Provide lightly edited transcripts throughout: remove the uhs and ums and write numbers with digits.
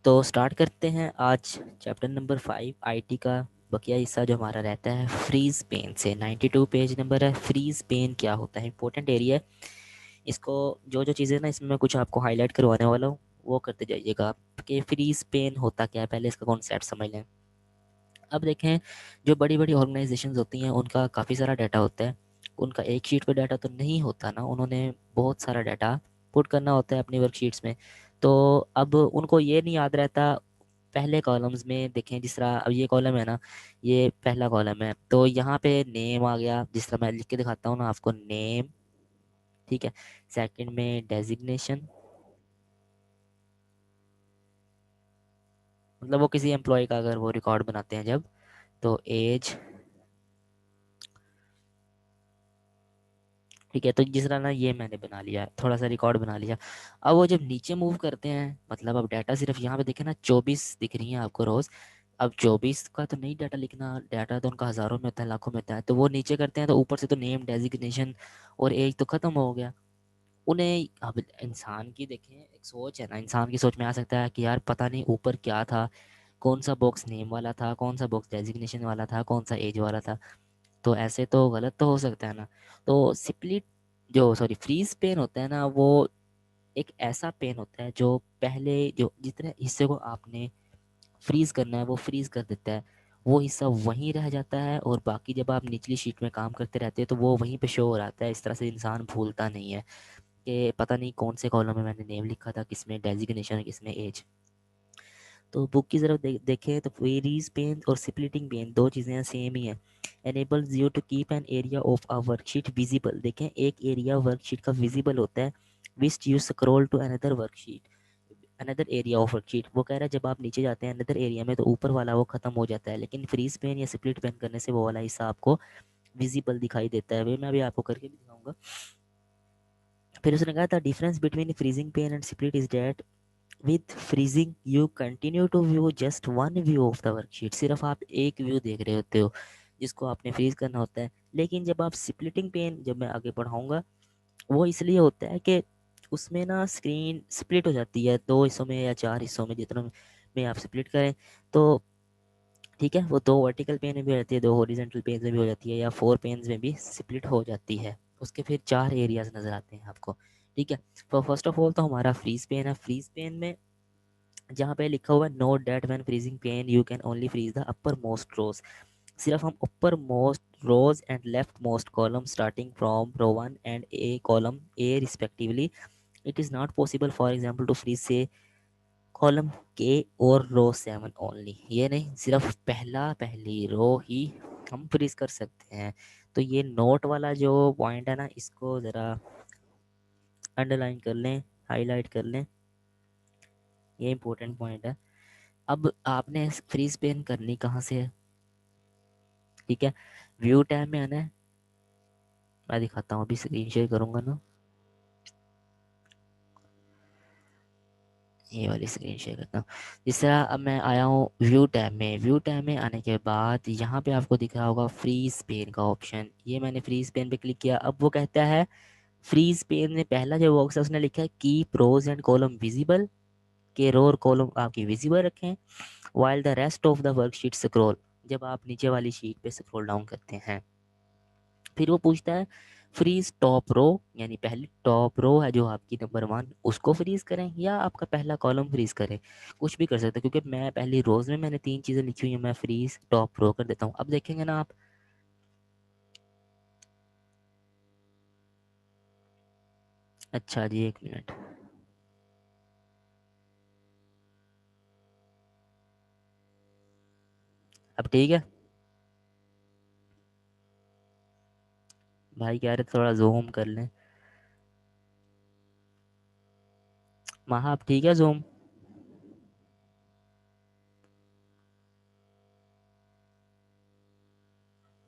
तो स्टार्ट करते हैं आज चैप्टर नंबर 5 आईटी का बकिया हिस्सा जो हमारा रहता है फ्रीज पेन से। 92 पेज नंबर है। फ्रीज पेन क्या होता है, इंपॉर्टेंट एरिया है। इसको जो जो चीज़ें ना इसमें मैं कुछ आपको हाईलाइट करवाने वाला हूँ वो करते जाइएगा आप कि फ्रीज पेन होता क्या है, पहले इसका कॉन्सेप्ट समझ लें। अब देखें, जो बड़ी बड़ी ऑर्गेनाइजेशंस होती हैं उनका काफ़ी सारा डाटा होता है। उनका एक शीट पे डाटा तो नहीं होता ना, उन्होंने बहुत सारा डाटा पुट करना होता है अपनी वर्कशीट्स में। तो अब उनको ये नहीं याद रहता। पहले कॉलम्स में देखें, जिस तरह अब ये कॉलम है ना, ये पहला कॉलम है तो यहाँ पे नेम आ गया, जिस तरह मैं लिख के दिखाता हूँ ना आपको, नेम। ठीक है। सेकंड में डेजिग्नेशन, मतलब वो किसी एम्प्लॉय का अगर वो रिकॉर्ड बनाते हैं जब, तो एज। ठीक है, तो जिस तरह ना ये मैंने बना लिया, थोड़ा सा रिकॉर्ड बना लिया। अब वो जब नीचे मूव करते हैं, मतलब अब डाटा सिर्फ यहाँ पे देखे ना 24 दिख रही है आपको रोज। अब 24 का तो नहीं डाटा लिखना, डाटा तो उनका हज़ारों में होता है, लाखों में होता है। तो वो नीचे करते हैं तो ऊपर से तो नेम, डेजिग्नेशन और एज तो ख़त्म हो गया उन्हें। अब इंसान की देखें एक सोच है ना, इंसान की सोच में आ सकता है कि यार पता नहीं ऊपर क्या था, कौन सा बॉक्स नेम वाला था, कौन सा बॉक्स डेजिग्नेशन वाला था, कौन सा एज वाला था। तो ऐसे तो गलत तो हो सकता है ना। तो सिप्ली जो सॉरी फ्रीज पेन होता है ना, वो एक ऐसा पेन होता है जो पहले जो जितने हिस्से को आपने फ्रीज करना है वो फ्रीज कर देता है। वो हिस्सा वहीं रह जाता है और बाकी जब आप निचली शीट में काम करते रहते हैं तो वो वहीं पे शो हो रहा है। इस तरह से इंसान भूलता नहीं है कि पता नहीं कौन से कॉलम में मैंने नेम लिखा था, किसमें डेजिग्नेशन, किसमें एज। तो बुक की तरफ देखें तो फ्रीज पेन और स्प्लिटिंग पेन दो चीज़ें सेम ही हैं। enables you to keep an area of a worksheet visible। देखें, एक एरिया वर्कशीट का विजिबल होता है which you scroll to another worksheet, another area of worksheet. वो कह रहा है जब आप नीचे जाते हैं अनदर एरिया में तो ऊपर वाला वो खत्म हो जाता है, लेकिन फ्रीज पेन या स्प्लिट पेन करने से वो वाला हिस्सा आपको विजिबल दिखाई देता है। वे मैं अभी आपको करके भी दिखाऊंगा। फिर उसने कहा था difference between freezing pane and split is that with freezing you continue to view just one view of the worksheet. सिर्फ आप एक व्यू देख रहे होते हो जिसको आपने फ्रीज करना होता है। लेकिन जब आप स्प्लिटिंग पेन, जब मैं आगे पढ़ाऊंगा, वो इसलिए होता है कि उसमें ना स्क्रीन स्प्लिट हो जाती है दो हिस्सों में या चार हिस्सों में, जितना में आप स्प्लिट करें तो। ठीक है, वो दो वर्टिकल पेन में भी हो जाती है, दो हॉरिजॉन्टल पेन में भी हो जाती है, या फोर पेन्स में भी स्प्लिट हो जाती है। उसके फिर चार एरियाज नज़र आते हैं आपको। ठीक है, तो फर्स्ट ऑफ ऑल तो हमारा फ्रीज पेन है। फ्रीज पेन में जहाँ पे लिखा हुआ है note date when freezing pane you can only freeze the upper most rows. सिर्फ हम ऊपर most rows and left most column starting from row 1 and A column A respectively. It is not possible for example to freeze से column के और रो 7 only. ये नहीं, सिर्फ पहली रो ही हम फ्रीज कर सकते हैं। तो ये नोट वाला जो पॉइंट है ना, इसको ज़रा अंडरलाइन कर लें, हाईलाइट कर लें, ये इंपॉर्टेंट पॉइंट है। अब आपने फ्रीज पेन करनी कहाँ से है? ठीक है, व्यू टैब में आना है। मैं दिखाता हूँ, अभी स्क्रीन शेयर करूँगा ना, ये वाली स्क्रीन शेयर करता हूँ। जिस तरह अब मैं आया हूँ व्यू टैब में। व्यू टैब में आने के बाद यहाँ पे आपको दिख रहा होगा फ्रीज पेन का ऑप्शन। ये मैंने फ्रीज पेन पे क्लिक किया। अब वो कहता है फ्रीज पेन में पहला जो बॉक्स है उसने लिखा है keep rows and column visible, के रो और कॉलम आपकी विजिबल रखें while the rest of the worksheet scroll, जब आप नीचे वाली शीट पे स्क्रॉल डाउन करते हैं। फिर वो पूछता है फ्रीज टॉप रो, यानी पहली टॉप रो है जो आपकी नंबर 1, उसको फ्रीज करें या आपका पहला कॉलम फ्रीज करें। कुछ भी कर सकते हैं, क्योंकि मैं पहली रोज में मैंने 3 चीज़ें लिखी हुई हैं, मैं फ्रीज टॉप रो कर देता हूँ। अब देखेंगे ना आप, अच्छा जी, एक मिनट। अब ठीक है, भाई कह रहे थोड़ा जूम कर लें। महा अब ठीक है जूम?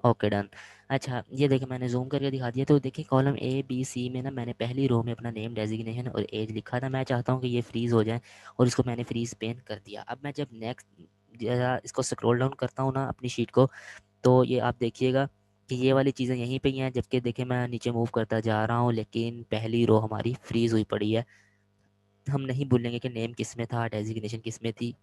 Okay done. अच्छा ये देखिए, मैंने जूम करके दिखा दिया। तो देखिए कॉलम ए बी सी में ना मैंने पहली रो में अपना नेम, डेजिग्नेशन और एज लिखा था। मैं चाहता हूँ कि ये फ्रीज हो जाए और इसको मैंने फ्रीज पेन कर दिया। अब मैं जब नेक्स्ट जरा इसको स्क्रॉल डाउन करता हूँ ना अपनी शीट को, तो ये आप देखिएगा कि ये वाली चीज़ें यहीं पे ही हैं, जबकि देखिए मैं नीचे मूव करता जा रहा हूँ लेकिन पहली रो हमारी फ्रीज हुई पड़ी है। हम नहीं भूलेंगे कि नेम किस में था, डेजिग्नेशन किस में थी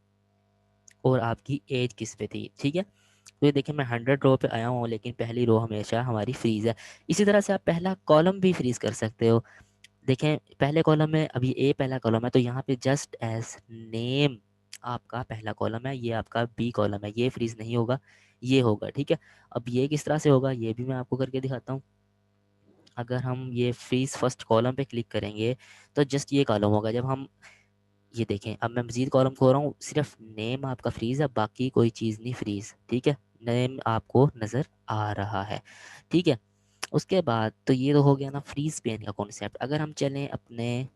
और आपकी एज किस पे थी। ठीक है, तो ये देखिए मैं 100 रो पे आया हूँ, लेकिन पहली रो हमेशा हमारी फ्रीज है। इसी तरह से आप पहला कॉलम भी फ्रीज कर सकते हो। देखें पहले कॉलम में अभी ए पहला कॉलम है, तो यहाँ पे जस्ट एज नेम आपका पहला कॉलम है, ये आपका बी कॉलम है, ये फ्रीज नहीं होगा, ये होगा। ठीक है, अब ये किस तरह से होगा ये भी मैं आपको करके दिखाता हूँ। अगर हम ये फ्रीज फर्स्ट कॉलम पे क्लिक करेंगे तो जस्ट ये कॉलम होगा। जब हम ये देखें, अब मैं मजीद कॉलम खोल रहा हूँ, सिर्फ नेम आपका फ्रीज है, बाकी कोई चीज़ नहीं फ्रीज। ठीक है, नेम आपको नज़र आ रहा है। ठीक है, उसके बाद तो ये तो हो गया ना फ्रीज पेन का कॉन्सेप्ट। अगर हम चलें अपने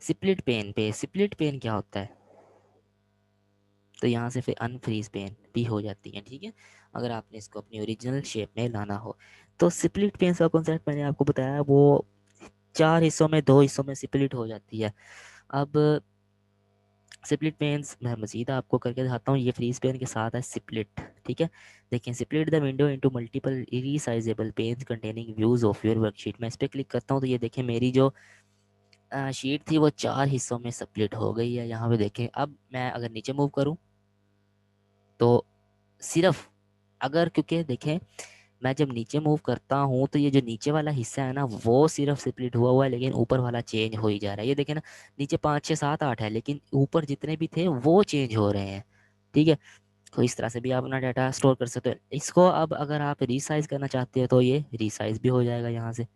स्प्लिट पेन पे, स्प्लिट पेन क्या होता है, तो यहाँ से फिर अनफ्रीज पेन भी हो जाती है। ठीक है, अगर आपने इसको अपनी ओरिजिनल शेप में लाना हो तो स्प्लिट पेन का कॉन्सेप्ट मैंने आपको बताया, वो 4 हिस्सों में 2 हिस्सों में स्प्लिट हो जाती है। अब स्प्लिट पेन्स मैं मजीद आपको करके दिखाता हूँ, ये फ्रीज पेन के साथ है स्प्लिट। ठीक है, देखिए split the window into multiple resizable panes containing views of your worksheet. मैं इस पर क्लिक करता हूँ तो ये देखें मेरी जो शीट थी वो 4 हिस्सों में स्प्लिट हो गई है। यहाँ पे देखें, अब मैं अगर नीचे मूव करूँ तो सिर्फ अगर, क्योंकि देखें मैं जब नीचे मूव करता हूँ तो ये जो नीचे वाला हिस्सा है ना वो सिर्फ स्प्लिट हुआ हुआ है, लेकिन ऊपर वाला चेंज हो ही जा रहा है। ये देखें ना, नीचे 5 6 7 8 है, लेकिन ऊपर जितने भी थे वो चेंज हो रहे हैं। ठीक है, तो इस तरह से भी आप अपना डाटा स्टोर कर सकते हो। इसको अब अगर आप रीसाइज करना चाहते हो तो ये रीसाइज भी हो जाएगा। यहाँ से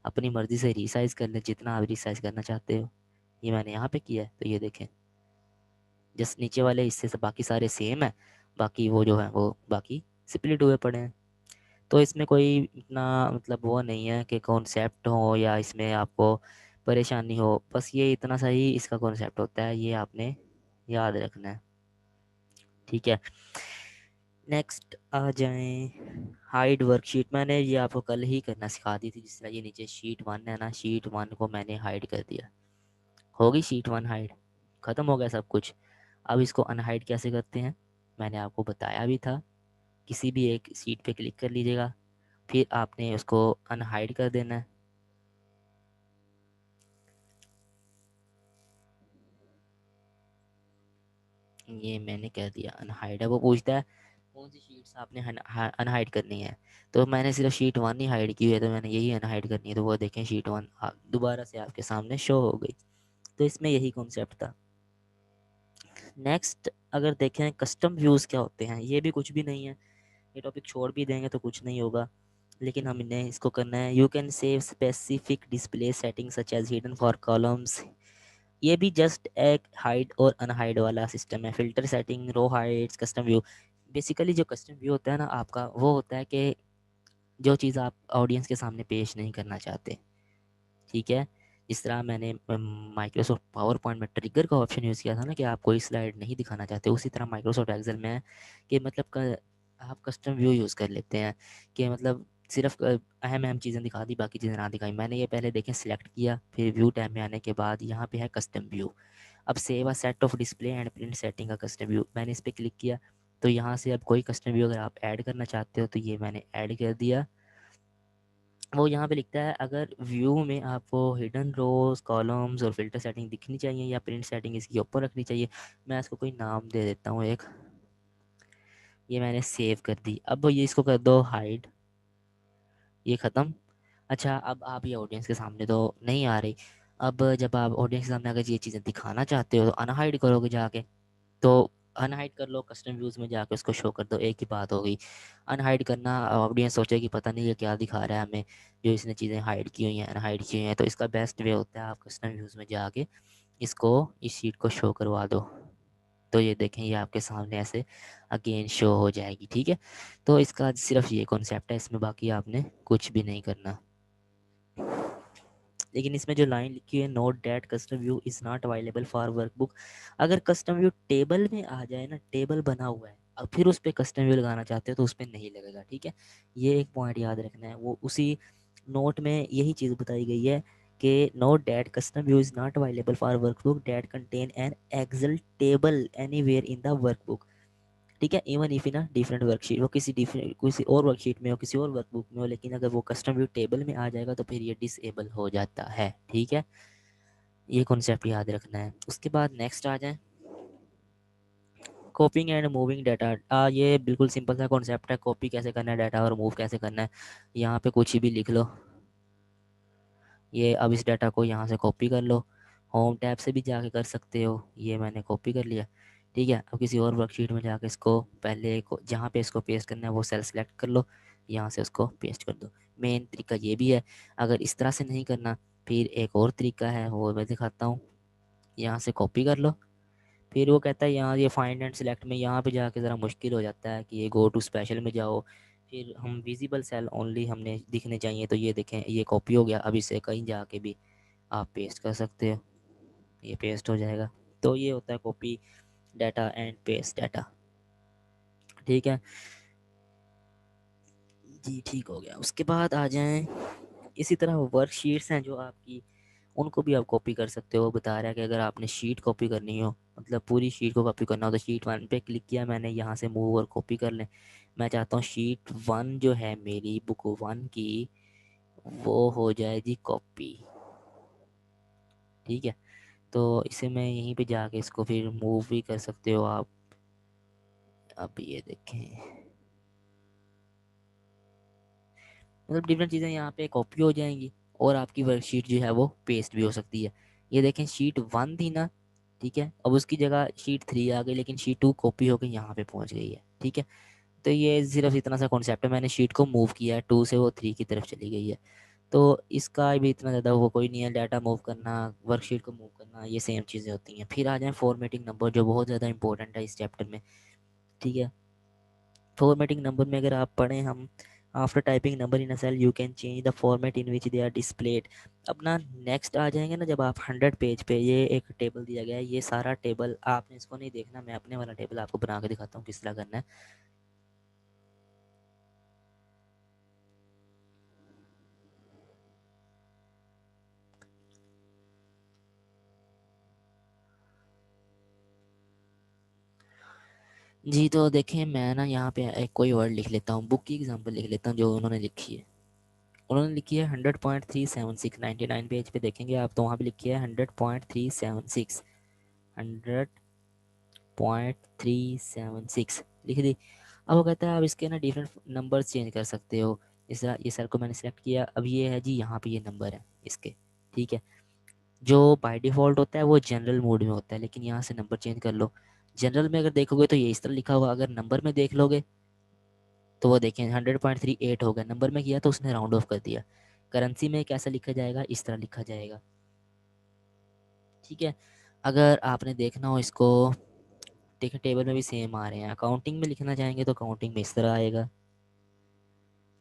अपनी मर्जी से रीसाइज कर लें जितना आप रीसाइज करना चाहते हो। ये मैंने यहाँ पे किया है, तो ये देखें जस्ट नीचे वाले हिस्से से बाकी सारे सेम है, बाकी वो जो है वो बाकी स्प्लिट हुए पड़े हैं। तो इसमें कोई इतना मतलब वो नहीं है कि कॉन्सेप्ट हो या इसमें आपको परेशानी हो, बस ये इतना सा ही इसका कॉन्सेप्ट होता है, ये आपने याद रखना है। ठीक है, नेक्स्ट आ जाएं हाइड वर्कशीट। मैंने ये आपको कल ही करना सिखा दी थी। जिस तरह ये नीचे शीट 1 है ना, शीट 1 को मैंने हाइड कर दिया, होगी शीट 1 हाइड, ख़त्म हो गया सब कुछ। अब इसको अनहाइड कैसे करते हैं मैंने आपको बताया भी था। किसी भी एक शीट पे क्लिक कर लीजिएगा, फिर आपने उसको अनहाइड कर देना है। ये मैंने कह दिया अनहाइड है। वो पूछता है कौन सी शीट्स आपने अनहाइड करनी है, तो मैंने सिर्फ शीट 1 ही हाइड की हुई है, तो मैंने यही अनहाइड करनी है। तो वो देखें शीट 1 दोबारा से आपके सामने शो हो गई। तो इसमें यही कॉन्सेप्ट था। नेक्स्ट अगर देखें कस्टम व्यूज़ क्या होते हैं, ये भी कुछ भी नहीं है। ये टॉपिक छोड़ भी देंगे तो कुछ नहीं होगा, लेकिन हमने इसको करना है। You can save specific display setting such as hidden for columns. ये भी जस्ट एक हाइड और अनहाइड वाला सिस्टम है। फिल्टर सेटिंग, रो हाइड्स, कस्टम व्यू। बेसिकली जो कस्टम व्यू होता है ना आपका, वो होता है कि जो चीज़ आप ऑडियंस के सामने पेश नहीं करना चाहते। ठीक है, जिस तरह मैंने माइक्रोसॉफ्ट पावर पॉइंट में ट्रिगर का ऑप्शन यूज़ किया था ना कि आप कोई स्लाइड नहीं दिखाना चाहते, उसी तरह माइक्रोसॉफ्ट एक्सेल में है कि मतलब आप कस्टम व्यू यूज़ कर लेते हैं कि मतलब सिर्फ अहम अहम चीज़ें दिखा दी, बाकी चीज़ें ना दिखाई। मैंने ये पहले देखें सिलेक्ट किया, फिर व्यू टैब में आने के बाद यहाँ पे है कस्टम व्यू। अब save a set of display and print setting का कस्टम व्यू, मैंने इस पर क्लिक किया। तो यहाँ से अब कोई कस्टम व्यू अगर आप ऐड करना चाहते हो तो ये मैंने ऐड कर दिया। वो यहाँ पे लिखता है अगर व्यू में आपको हिडन रोज, कॉलम्स और फिल्टर सेटिंग दिखनी चाहिए या प्रिंट सेटिंग इसके ऊपर रखनी चाहिए। मैं इसको कोई नाम दे देता हूँ एक, ये मैंने सेव कर दी। अब ये इसको कर दो हाइड, ये ख़त्म। अच्छा, अब आप ये ऑडियंस के सामने तो नहीं आ रही। अब जब आप ऑडियंस के सामने अगर ये चीज़ें दिखाना चाहते हो तो अनहाइड करोगे जाके, तो अनहाइड कर लो, कस्टम व्यूज़ में जाके उसको शो कर दो, एक ही बात हो गई। अनहाइड करना, ऑडियंस सोचेगी पता नहीं ये क्या दिखा रहा है हमें, जो इसने चीज़ें हाइड की हुई हैं, अनहाइड की हुई हैं। तो इसका बेस्ट वे होता है आप कस्टम व्यूज़ में जाके इसको, इस शीट को शो करवा दो। तो ये देखें ये आपके सामने ऐसे अगेन शो हो जाएगी। ठीक है, तो इसका सिर्फ ये कॉन्सेप्ट है, इसमें बाकी आपने कुछ भी नहीं करना। लेकिन इसमें जो लाइन लिखी है note that custom view is not available for workbook, अगर कस्टम व्यू टेबल में आ जाए ना, टेबल बना हुआ है, अब फिर उस पर कस्टम व्यू लगाना चाहते हो तो उस पर नहीं लगेगा। ठीक है, ये एक पॉइंट याद रखना है। वो उसी नोट में यही चीज़ बताई गई है कि note that custom view is not available for workbook that contain an Excel table anywhere in the workbook. ठीक है, even if in a different worksheet, वो किसी डिफरेंट किसी और वर्कशीट में हो, किसी और वर्कबुक में हो, लेकिन अगर वो कस्टम व्यू टेबल में आ जाएगा तो फिर ये डिसेबल हो जाता है। ठीक है, ये कॉन्सेप्ट याद रखना है। उसके बाद नेक्स्ट आ जाए, कॉपिंग एंड मूविंग डाटा। ये बिल्कुल सिंपल सा कॉन्सेप्ट है, कॉपी कैसे करना है डाटा और मूव कैसे करना है। यहाँ पे कुछ भी लिख लो, ये अब इस डाटा को यहाँ से कॉपी कर लो, होम टैब से भी जाके कर सकते हो। ये मैंने कॉपी कर लिया, ठीक है। अब किसी और वर्कशीट में जाके इसको पहले को जहाँ पे इसको पेस्ट करना है वो सेल सेलेक्ट कर लो, यहाँ से उसको पेस्ट कर दो। मेन तरीका ये भी है। अगर इस तरह से नहीं करना, फिर एक और तरीका है वो मैं दिखाता हूँ। यहाँ से कॉपी कर लो, फिर वो कहता है यहाँ ये फाइंड एंड सिलेक्ट में यहाँ पे जाके ज़रा मुश्किल हो जाता है कि ये गो टू स्पेशल में जाओ, फिर हम विजिबल सेल ओनली हमने दिखने चाहिए। तो ये देखें ये कॉपी हो गया, अब इसे कहीं जाके भी आप पेस्ट कर सकते हो, ये पेस्ट हो जाएगा। तो ये होता है copy data and paste data, ठीक है जी, ठीक हो गया। उसके बाद आ जाएं, इसी तरह वर्कशीट्स हैं जो आपकी, उनको भी आप कॉपी कर सकते हो। वो बता रहा है कि अगर आपने शीट कॉपी करनी हो, मतलब पूरी शीट को कॉपी करना हो, तो शीट 1 पे क्लिक किया मैंने, यहाँ से मूव और कॉपी कर लें। मैं चाहता हूँ शीट 1 जो है मेरी बुक 1 की, वो हो जाए जी कॉपी, ठीक है। तो इसे मैं यहीं पे जाके इसको फिर मूव भी कर सकते हो आप। अब ये देखें, मतलब डिफरेंट चीज़ें यहाँ पे कॉपी हो जाएंगी और आपकी वर्कशीट जो है वो पेस्ट भी हो सकती है। ये देखें शीट 1 थी ना, ठीक है, अब उसकी जगह शीट 3 आ गई, लेकिन शीट 2 कॉपी होकर यहाँ पे पहुँच गई है, ठीक है। तो ये सिर्फ इतना सा कॉन्सेप्ट है, मैंने शीट को मूव किया है 2 से, वो 3 की तरफ चली गई है। तो इसका भी इतना ज़्यादा वो कोई नहीं है, डाटा मूव करना, वर्कशीट को मूव करना, ये सेम चीज़ें होती हैं। फिर आ जाए फॉर्मेटिंग नंबर, जो बहुत ज़्यादा इंपॉर्टेंट है इस चैप्टर में, ठीक है। फॉर्मेटिंग नंबर में अगर आप पढ़ें हम, after typing number in a cell you can change the format in which they are displayed. अपना नेक्स्ट आ जाएंगे ना, जब आप 100 पेज पे, ये एक टेबल दिया गया है, ये सारा टेबल आपने इसको नहीं देखना, मैं अपने वाला टेबल आपको बना के दिखाता हूँ किस तरह करना है। जी तो देखें, मैं ना यहाँ पे एक कोई वर्ड लिख लेता हूँ, बुक की एग्जांपल लिख लेता हूँ जो उन्होंने लिखी है। उन्होंने लिखी है 100.376, 99 पेज पे देखेंगे आप तो वहाँ पे लिखी है 100.376, 100.376 लिख दी। अब वो कहता है आप इसके ना डिफरेंट नंबर्स चेंज कर सकते हो। इस तरह ये सेल को मैंने सेलेक्ट किया, अब ये है जी, यहाँ पे ये नंबर है इसके, ठीक है। जो बाय डिफ़ॉल्ट होता है वो जनरल मोड में होता है, लेकिन यहाँ से नंबर चेंज कर लो। जनरल में अगर देखोगे तो ये इस तरह लिखा हुआ, अगर नंबर में देख लोगे तो वो देखें 100.38 हो गया, नंबर में किया तो उसने राउंड ऑफ कर दिया। करेंसी में कैसा लिखा जाएगा, इस तरह लिखा जाएगा, ठीक है। अगर आपने देखना हो इसको, देखिए टेबल में भी सेम आ रहे हैं, अकाउंटिंग में लिखना चाहेंगे तो अकाउंटिंग में इस तरह आएगा,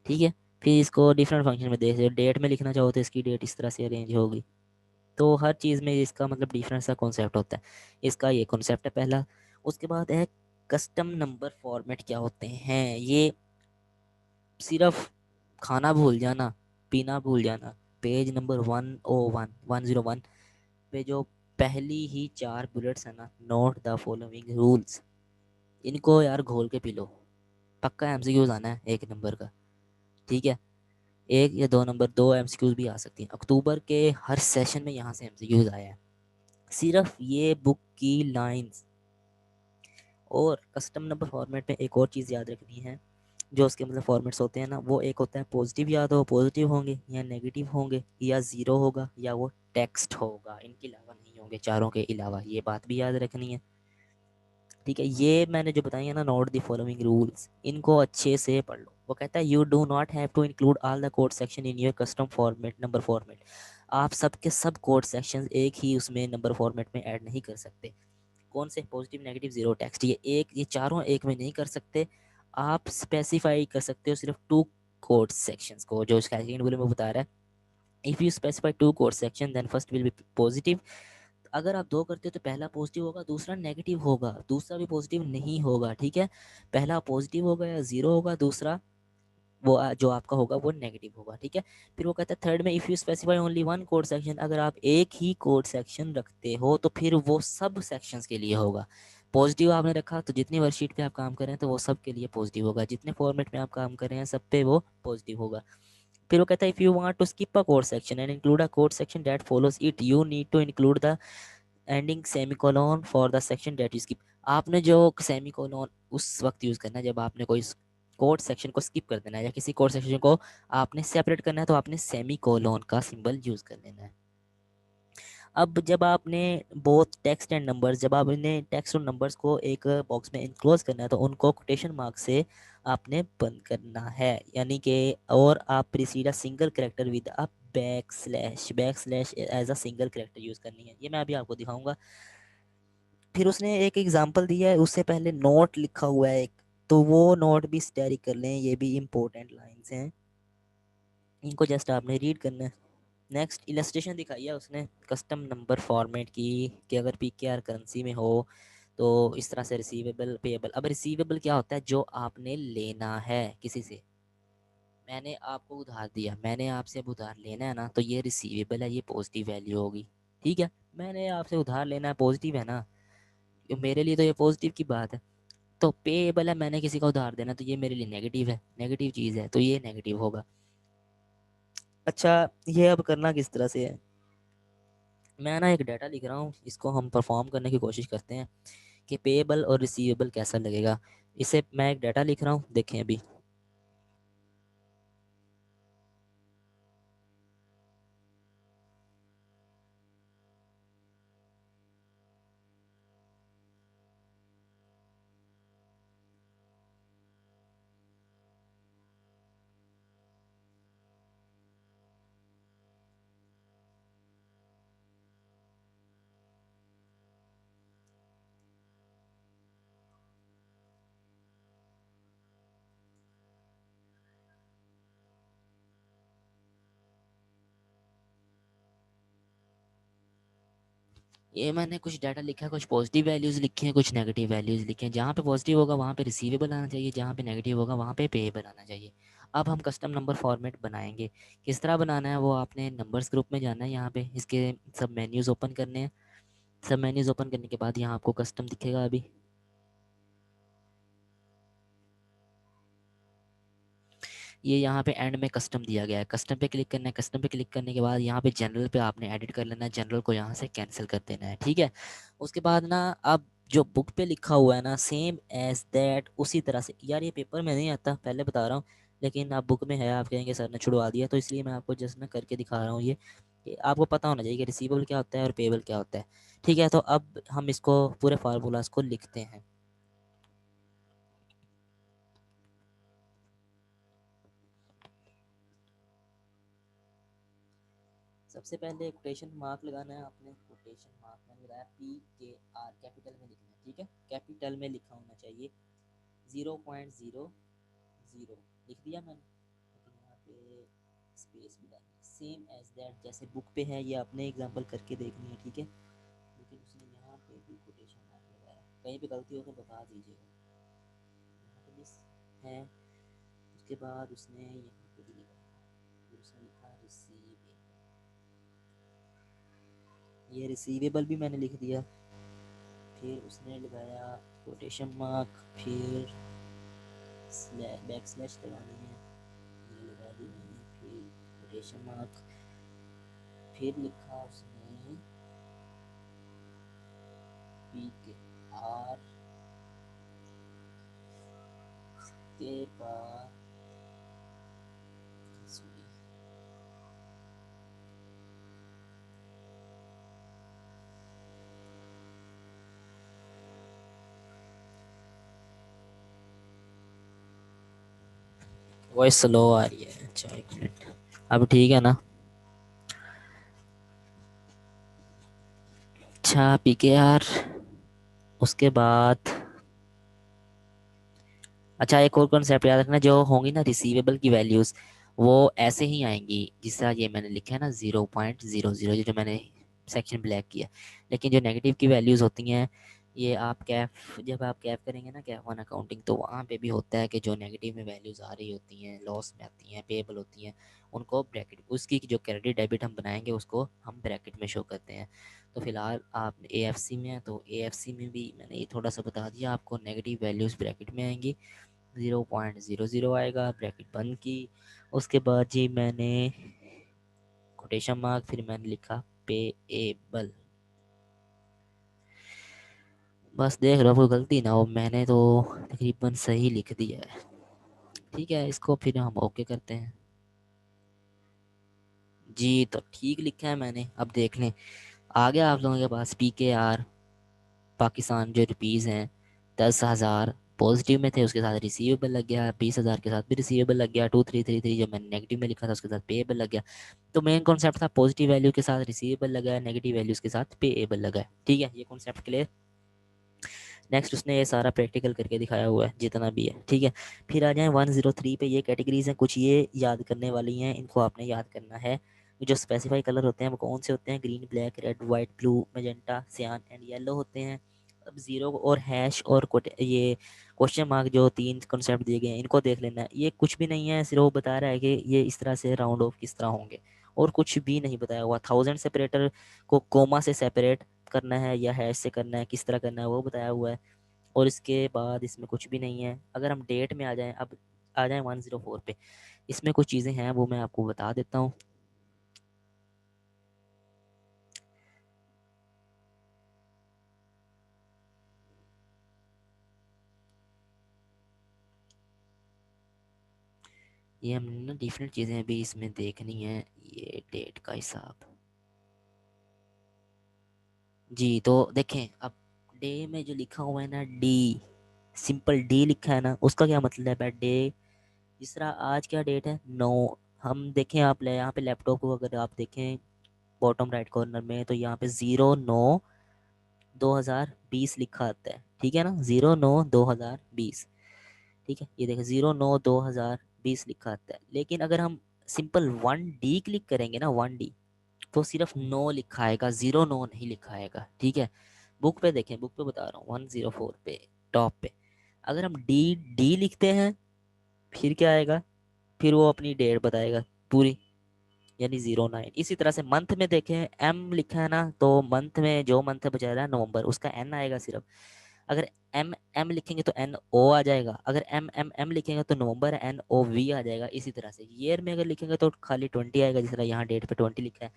ठीक है। फिर इसको डिफरेंट फंक्शन में देख, डेट में लिखना चाहो तो इसकी डेट इस तरह से अरेंज होगी। तो हर चीज़ में इसका मतलब डिफरेंट सा कॉन्सेप्ट होता है। इसका ये कॉन्सेप्ट है पहला। उसके बाद है कस्टम नंबर फॉर्मेट क्या होते हैं। ये सिर्फ खाना भूल जाना, पीना भूल जाना, पेज नंबर 101 पे जो पहली ही 4 बुलेट्स है ना, नोट द फॉलोइंग रूल्स, इनको यार घोल के पी लो, पक्का एमसीक्यूज आना है 1 नंबर का, ठीक है। 1 या 2 नंबर, 2 एमसीक्यूज भी आ सकती हैं। अक्टूबर के हर सेशन में यहाँ से एमसीक्यूज आया है, सिर्फ ये बुक की लाइंस। और कस्टम नंबर फॉर्मेट में एक और चीज़ याद रखनी है, जो उसके मतलब फॉर्मेट्स होते हैं ना, वो एक होता है पॉजिटिव, या तो पॉजिटिव होंगे या नेगेटिव होंगे या ज़ीरो होगा या वो टेक्स्ट होगा, इनके अलावा नहीं होंगे, चारों के अलावा, ये बात भी याद रखनी है, ठीक है। ये मैंने जो बताई है ना, नोट द फॉलोइंग रूल्स, इनको अच्छे से पढ़ लो। वो कहता है you do not have to include all the code section in your custom format number format. आप सब के सब कोड सेक्शंस एक ही उसमें नंबर फॉर्मेट में ऐड नहीं कर सकते। कौन से, पॉजिटिव नेगेटिव जीरो टेक्स्ट, ये चारों एक में नहीं कर सकते। आप स्पेसिफाई कर सकते हो सिर्फ 2 कोड सेक्शंस को, जो इसका सेकंड में बता रहा है। If you specify 2 code section then first will be positive. अगर आप 2 करते हो तो पहला पॉजिटिव होगा, दूसरा नेगेटिव होगा, दूसरा भी पॉजिटिव नहीं होगा, ठीक है। पहला पॉजिटिव होगा या ज़ीरो होगा, दूसरा वो जो आपका होगा वो नेगेटिव होगा, ठीक है। फिर वो कहता है थर्ड में, if you specify only 1 code section, अगर आप एक ही कोड सेक्शन रखते हो तो फिर वो सब सेक्शंस के लिए होगा। पॉजिटिव आपने रखा तो जितनी वर्कशीट पे आप काम कर रहे हैं तो वो सब के लिए पॉजिटिव होगा, जितने फॉर्मेट में आप काम कर रहे हैं सब पे वो पॉजिटिव होगा। फिर वो कहता है if you want to skip a code section and include a code section that follows it you need to include the ending semicolon for the section that you skip. आपने जो सेमीकोलन उस वक्त use करना है जब आपने कोई code section को स्किप कर देना है या किसी कोड सेक्शन को आपने सेपरेट करना है, तो आपने सेमीकोलन का सिंबल यूज़ कर लेना है। अब जब आपने बोथ टेक्स्ट एंड नंबर्स, जब आपने टेक्स्ट और नंबर्स को एक बॉक्स में इनक्लोज करना है तो उनको कोटेशन मार्क से आपने बंद करना है, यानी कि और आप precede a single character with a backslash as a single character use करनी है। ये मैं अभी आपको दिखाऊंगा। फिर उसने एक एग्जांपल दिया है, उससे पहले नोट लिखा हुआ है एक, तो वो नोट भी स्टडी कर लें, ये भी इम्पोर्टेंट लाइंस हैं, इनको जस्ट आपने रीड करना है। नेक्स्ट इलस्ट्रेशन दिखाई है उसने कस्टम नंबर फॉर्मेट की, कि अगर पीकेआर करेंसी में हो तो इस तरह से रिसीवेबल पेएबल। अब रिसीवेबल क्या होता है? जो आपने लेना है किसी से। मैंने आपको उधार दिया, मैंने आपसे अब उधार लेना है ना, तो ये रिसीवेबल है, ये पॉजिटिव वैल्यू होगी। ठीक है, मैंने आपसे उधार लेना है, पॉजिटिव है ना, तो मेरे लिए तो ये पॉजिटिव की बात है। तो पेएबल है, मैंने किसी का उधार देना, तो ये मेरे लिए नेगेटिव है, नेगेटिव चीज़ है, तो ये नेगेटिव होगा। अच्छा, ये अब करना किस तरह से है? मैं ना एक डाटा लिख रहा हूँ, इसको हम परफॉर्म करने की कोशिश करते हैं कि पेएबल और रिसीवेबल कैसा लगेगा। इसे मैं एक डाटा लिख रहा हूँ, देखें अभी। ये मैंने कुछ डाटा लिखा है, कुछ पॉजिटिव वैल्यूज़ लिखी हैं, कुछ नेगेटिव वैल्यूज़ लिखे हैं। जहाँ पे पॉजिटिव होगा वहाँ पे रिसीवेबल आना चाहिए, जहाँ पे नेगेटिव होगा वहाँ पे पेएबल आना चाहिए। अब हम कस्टम नंबर फॉर्मेट बनाएंगे। किस तरह बनाना है वो आपने नंबर्स ग्रुप में जाना है, यहाँ पे इसके सब मेन्यूज़ ओपन करने हैं। सब मेन्यूज़ ओपन करने के बाद यहाँ आपको कस्टम दिखेगा अभी। ये यहाँ पे एंड में कस्टम दिया गया है, कस्टम पे क्लिक करना है। कस्टम पे क्लिक करने के बाद यहाँ पे जनरल पे आपने एडिट कर लेना है, जनरल को यहाँ से कैंसिल कर देना है। ठीक है, उसके बाद ना अब जो बुक पे लिखा हुआ है ना, सेम एज दैट उसी तरह से। यार ये पेपर में नहीं आता, पहले बता रहा हूँ, लेकिन आप बुक में है, आप कहेंगे सर ने छुड़वा दिया, तो इसलिए मैं आपको जस्ट ना करके दिखा रहा हूँ ये, कि आपको पता होना चाहिए कि रिसीवेबल क्या होता है और पेएबल क्या होता है। ठीक है, तो अब हम इसको पूरे फार्मूलाज को लिखते हैं। सबसे पहले कोटेशन मार्क लगाना है आपने। कोटेशन मार्क मैंने लगाया PKR, कैपिटल में लिखना है। ठीक है, कैपिटल में लिखा होना चाहिए। 0.00 लिख दिया मैंने, लेकिन यहाँ पे स्पेस भी डालनी है। सेम एज दैट जैसे बुक पे है, ये अपने एग्जांपल करके देखनी है। ठीक है, लेकिन उसने यहाँ पे भी कोटेशन मार्क लगाया, कहीं पे गलती हो तो बता दीजिएगा। यहाँ पे मिस है, उसके बाद उसने यहाँ पे भी लिखा, फिर उसने लिखा रिसीवेबल, ये रिसीवेबल भी मैंने लिख दिया। फिर उसने लगाया कोटेशन मार्क, फिर बैक स्लैश लगानी है, ये लगा दी मैंने, फिर कोटेशन मार्क, फिर लिखा उसने PKR के बाद वॉइस स्लो आ रही है। अच्छा एक मिनट, अब ठीक है ना? अच्छा PKR, उसके बाद अच्छा एक और कॉन्सेप्ट याद रखना, जो होंगी ना रिसीवेबल की वैल्यूज़, वो ऐसे ही आएंगी जिस तरह ये मैंने लिखा है ना 0.00, जो मैंने सेक्शन ब्लैक किया। लेकिन जो नेगेटिव की वैल्यूज़ होती हैं, ये आप कैफ, जब आप कैफ करेंगे ना कैफ वन अकाउंटिंग, तो वहाँ पे भी होता है कि जो नेगेटिव में वैल्यूज़ आ रही होती हैं, लॉस में आती हैं, पेएबल होती हैं, उनको ब्रैकेट, उसकी जो क्रेडिट डेबिट हम बनाएंगे उसको हम ब्रैकेट में शो करते हैं। तो फिलहाल आप AFC में हैं, तो AFC में भी मैंने ये थोड़ा सा बता दिया आपको, नेगेटिव वैल्यूज़ ब्रैकेट में आएंगी 0.00 आएगा, ब्रैकेट बंद की। उसके बाद जी मैंने कोटेशन मार्क, फिर मैंने लिखा पेएबल। बस देख लो कोई गलती ना हो, मैंने तो तकरीबन सही लिख दिया है। ठीक है, इसको फिर हम ओके करते हैं। जी तो ठीक लिखा है मैंने, अब देख लें। आ गया आप लोगों के पास PKR पाकिस्तान जो रुपीज़ हैं 10,000 पॉजिटिव में थे, उसके साथ रिसीवेबल लग गया। 20,000 के साथ भी रिसीवेबल लग गया। 2333 जो मैंने नेगेटिव में लिखा था उसके साथ पेएबल लग गया। तो मेन कॉन्सेप्ट था पॉजिटिव वैल्यू के साथ रिसीवेबल लगा है, नेगेटिव वैल्यूज के साथ पेएबल लगा है। ठीक है, ये कॉन्सेप्ट क्लियर। नेक्स्ट उसने ये सारा प्रैक्टिकल करके दिखाया हुआ है जितना भी है। ठीक है, फिर आ जाए 103 पे। ये कैटेगरीज हैं, कुछ ये याद करने वाली हैं, इनको आपने याद करना है। जो स्पेसिफाई कलर होते हैं वो कौन से होते हैं? Green, black, red, white, blue, magenta, सियान एंड येलो होते हैं। अब जीरो और हैश और ये क्वेश्चन मार्क जो तीन कॉन्सेप्ट दिए गए हैं इनको देख लेना है। ये कुछ भी नहीं है, सिर्फ वो बता रहा है कि ये इस तरह से राउंड ऑफ किस तरह होंगे, और कुछ भी नहीं बताया हुआ। 1000 सेपरेटर को कोमा से सेपरेट करना है या हैश से करना है, किस तरह करना है वो बताया हुआ है। और इसके बाद इसमें कुछ भी नहीं है। अगर हम डेट में आ जाएं, अब आ जाएं 104 पे, इसमें कुछ चीज़ें हैं वो मैं आपको बता देता हूँ। ये हमने ना डिफरेंट चीज़ें भी इसमें देखनी है। ये डेट का हिसाब जी, तो देखें अब डे में जो लिखा हुआ है ना, डी, सिंपल डी लिखा है ना, उसका क्या मतलब है? डे, जिस तरह आज क्या डेट है? 9। हम देखें, आप ले यहाँ पे लैपटॉप को अगर आप देखें बॉटम राइट कॉर्नर में, तो यहाँ पे 09/9/2020 लिखा आता है। ठीक है ना, 09/2020। ठीक है, ये देखो 09/2020 लिखा आता है। लेकिन अगर हम सिंपल 1D क्लिक करेंगे ना, 1D, तो सिर्फ 9 लिखा आएगा, 09 नहीं लिखा आएगा। ठीक है, बुक पे देखें, बुक पे बता रहा हूँ 104 पे टॉप पे। अगर हम डी लिखते हैं फिर क्या आएगा? फिर वो अपनी डेट बताएगा पूरी, यानी 09। इसी तरह से मंथ में देखें, एम लिखा है ना, तो मंथ में जो मंथ बचा रहा है नवंबर, उसका एन आएगा सिर्फ। अगर एम एम लिखेंगे तो NO आ जाएगा। अगर एम लिखेंगे तो नवंबर NOV आ जाएगा। इसी तरह से ईयर में अगर लिखेंगे तो खाली 20 आएगा, जिस तरह यहाँ डेट पे 20 लिखा है।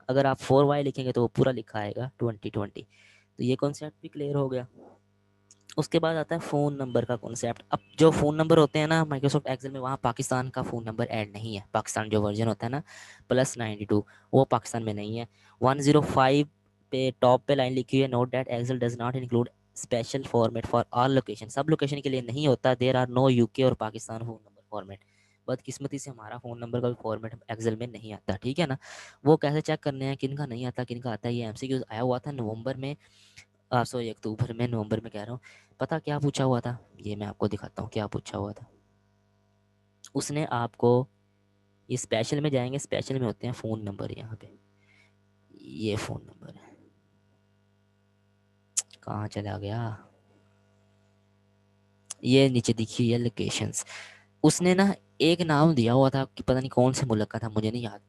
अगर आप 4Y लिखेंगे तो वो पूरा लिखा आएगा 2020। तो ये कॉन्सेप्ट भी क्लियर हो गया। उसके बाद आता है फ़ोन नंबर का कॉन्सेप्ट। अब जो फ़ोन नंबर होते हैं ना माइक्रोसॉफ्ट एक्सेल में, वहाँ पाकिस्तान का फ़ोन नंबर ऐड नहीं है। पाकिस्तान जो वर्जन होता है ना +92, वो पाकिस्तान में नहीं है। 105 पे टॉप पे लाइन लिखी हुई है, note that Excel does not include special format for all location. सब लोकेशन के लिए नहीं होता। देर आर नो UK और पाकिस्तान फ़ोन नंबर फॉर्मेट। बदकिस्मती से हमारा फ़ोन नंबर का फॉर्मेट एक्सेल में नहीं आता। ठीक है ना, वो कैसे चेक करने हैं किन का नहीं आता किन का आता है? ये MCQ आया हुआ था नवंबर में, सॉरी अक्टूबर में, नवंबर में कह रहा हूँ। पता क्या पूछा हुआ था? ये मैं आपको दिखाता हूँ क्या पूछा हुआ था। उसने आपको, ये स्पेशल में जाएंगे, स्पेशल में होते हैं फ़ोन नंबर। यहाँ पे ये फ़ोन नंबर है, कहाँ चला गया? ये नीचे दिखी हुई है लोकेशंस। उसने ना एक नाम दिया हुआ था कि पता नहीं कौन से मुल्क का था, मुझे नहीं याद।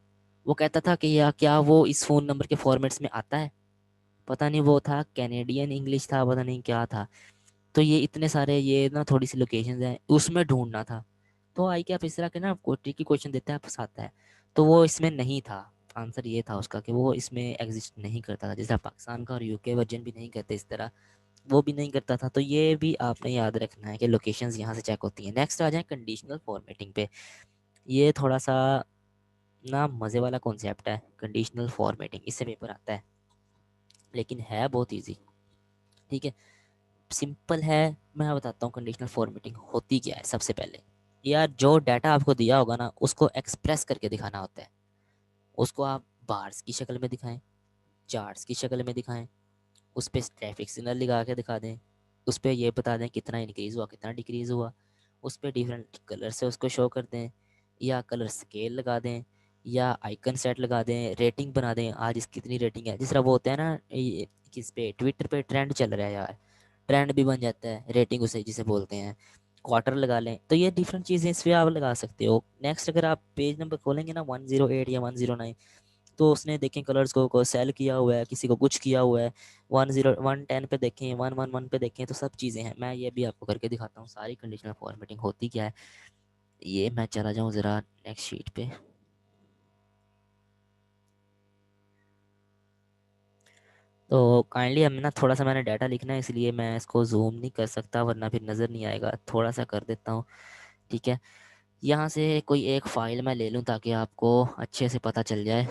वो कहता था कि या क्या वो इस फ़ोन नंबर के फॉर्मेट्स में आता है? पता नहीं, वो था कैनेडियन इंग्लिश था, पता नहीं क्या था। तो ये इतने सारे, ये ना थोड़ी सी लोकेशंस हैं, उसमें ढूंढना था। तो आई क्या, इस तरह के ना ट्रिकी क्वेश्चन देता है, फंसाता है। तो वो इसमें नहीं था। आंसर ये था उसका कि वो इसमें एग्जिस्ट नहीं करता था, जैसे पाकिस्तान का और UK वर्जन भी नहीं करते इस तरह, वो भी नहीं करता था। तो ये भी आपने याद रखना है कि लोकेशंस यहाँ से चेक होती हैं। नेक्स्ट आ जाए कंडीशनल फॉर्मेटिंग पे। ये थोड़ा सा ना मज़े वाला कॉन्सेप्ट है, कंडीशनल फॉर्मेटिंग। इससे पेपर आता है, लेकिन है बहुत ईजी। ठीक है, सिंपल है। मैं बताता हूँ कंडीशनल फॉर्मेटिंग होती क्या है। सबसे पहले यार, जो डाटा आपको दिया होगा ना, उसको एक्सप्रेस करके दिखाना होता है। उसको आप बार्स की शक्ल में दिखाएं, चार्ट्स की शक्ल में दिखाएं, उस पर ट्रैफिक सिग्नल लगा के दिखा दें, उस पर ये बता दें कितना इंक्रीज़ हुआ कितना डिक्रीज़ हुआ, उस पर डिफरेंट कलर से उसको शो कर दें, या कलर स्केल लगा दें, या आइकन सेट लगा दें, रेटिंग बना दें, आज इसकी कितनी रेटिंग है। जिस तरह वो होता है ना, ये किस पे, ट्विटर पे ट्रेंड चल रहा है यार, ट्रेंड भी बन जाता है, रेटिंग उसे जिसे बोलते हैं। क्वार्टर लगा लें, तो ये डिफरेंट चीज़ें इस पर आप लगा सकते हो। नेक्स्ट अगर आप पेज नंबर खोलेंगे ना 108 या 109, तो उसने देखें कलर्स को सेल किया हुआ है, किसी को कुछ किया हुआ है, 1 10 पे देखें, 1 1 1 पे देखें, तो सब चीज़ें हैं। मैं ये भी आपको करके दिखाता हूँ सारी कंडीशनल फॉर्मेटिंग होती क्या है। ये मैं चला जाऊँ ज़रा नेक्स्ट शीट पे। तो काइंडली हमें ना थोड़ा सा मैंने डाटा लिखना है, इसलिए मैं इसको जूम नहीं कर सकता वरना फिर नज़र नहीं आएगा। थोड़ा सा कर देता हूँ, ठीक है। यहाँ से कोई एक फ़ाइल मैं ले लूँ ताकि आपको अच्छे से पता चल जाए।